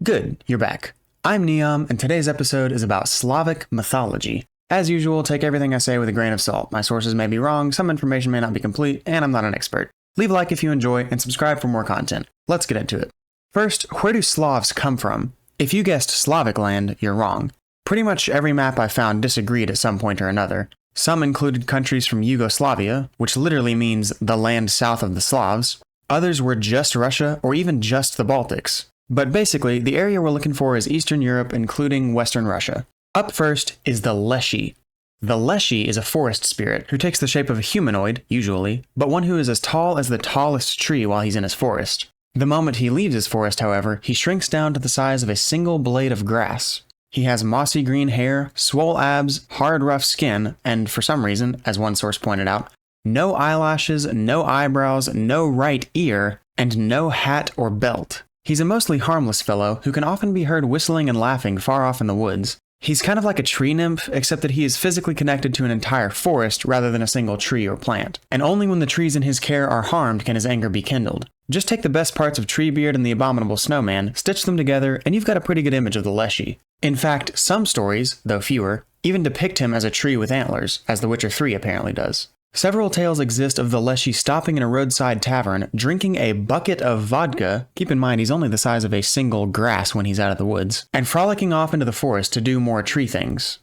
Good, you're back. I'm Neom, and today's episode is about Slavic mythology. As usual, take everything I say with a grain of salt. My sources may be wrong, some information may not be complete, and I'm not an expert. Leave a like if you enjoy, and subscribe for more content. Let's get into it. First, where do Slavs come from? If you guessed Slavic land, you're wrong. Pretty much every map I found disagreed at some point or another. Some included countries from Yugoslavia, which literally means the land south of the Slavs. Others were just Russia, or even just the Baltics. But basically, the area we're looking for is Eastern Europe, including Western Russia. Up first is the Leshi. The Leshi is a forest spirit who takes the shape of a humanoid, usually, but one who is as tall as the tallest tree while he's in his forest. The moment he leaves his forest, however, he shrinks down to the size of a single blade of grass. He has mossy green hair, swole abs, hard rough skin, and for some reason, as one source pointed out, no eyelashes, no eyebrows, no right ear, and no hat or belt. He's a mostly harmless fellow who can often be heard whistling and laughing far off in the woods. He's kind of like a tree nymph, except that he is physically connected to an entire forest rather than a single tree or plant. And only when the trees in his care are harmed can his anger be kindled. Just take the best parts of Treebeard and the Abominable Snowman, stitch them together, and you've got a pretty good image of the Leshi. In fact, some stories, though fewer, even depict him as a tree with antlers, as The Witcher 3 apparently does. Several tales exist of the Leshi stopping in a roadside tavern, drinking a bucket of vodka, keep in mind he's only the size of a single grass when he's out of the woods, and frolicking off into the forest to do more tree things.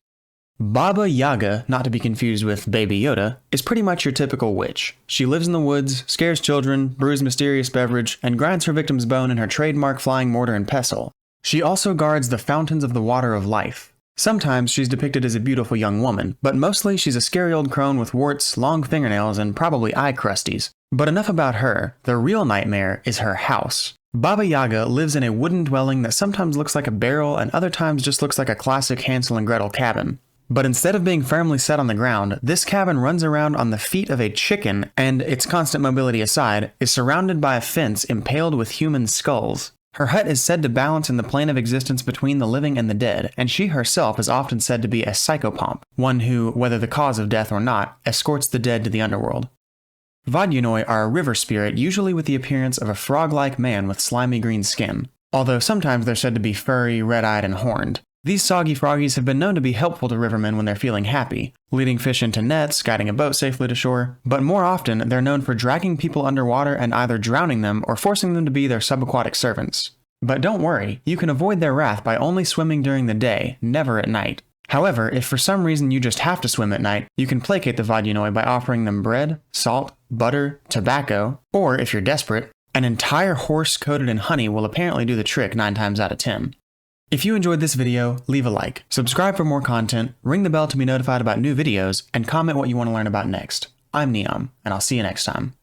Baba Yaga, not to be confused with Baby Yoda, is pretty much your typical witch. She lives in the woods, scares children, brews mysterious beverage, and grinds her victim's bone in her trademark flying mortar and pestle. She also guards the fountains of the water of life. Sometimes she's depicted as a beautiful young woman, but mostly she's a scary old crone with warts, long fingernails, and probably eye crusties. But enough about her. The real nightmare is her house. Baba Yaga lives in a wooden dwelling that sometimes looks like a barrel and other times just looks like a classic Hansel and Gretel cabin. But instead of being firmly set on the ground, this cabin runs around on the feet of a chicken and, its constant mobility aside, is surrounded by a fence impaled with human skulls. Her hut is said to balance in the plane of existence between the living and the dead, and she herself is often said to be a psychopomp, one who, whether the cause of death or not, escorts the dead to the underworld. Vodunoi are a river spirit usually with the appearance of a frog-like man with slimy green skin, although sometimes they're said to be furry, red-eyed, and horned. These soggy froggies have been known to be helpful to rivermen when they're feeling happy, leading fish into nets, guiding a boat safely to shore, but more often they're known for dragging people underwater and either drowning them or forcing them to be their subaquatic servants. But don't worry, you can avoid their wrath by only swimming during the day, never at night. However, if for some reason you just have to swim at night, you can placate the Vodunoi by offering them bread, salt, butter, tobacco, or if you're desperate, an entire horse coated in honey will apparently do the trick 9 times out of 10. If you enjoyed this video, leave a like, subscribe for more content, ring the bell to be notified about new videos, and comment what you want to learn about next. I'm Neom, and I'll see you next time.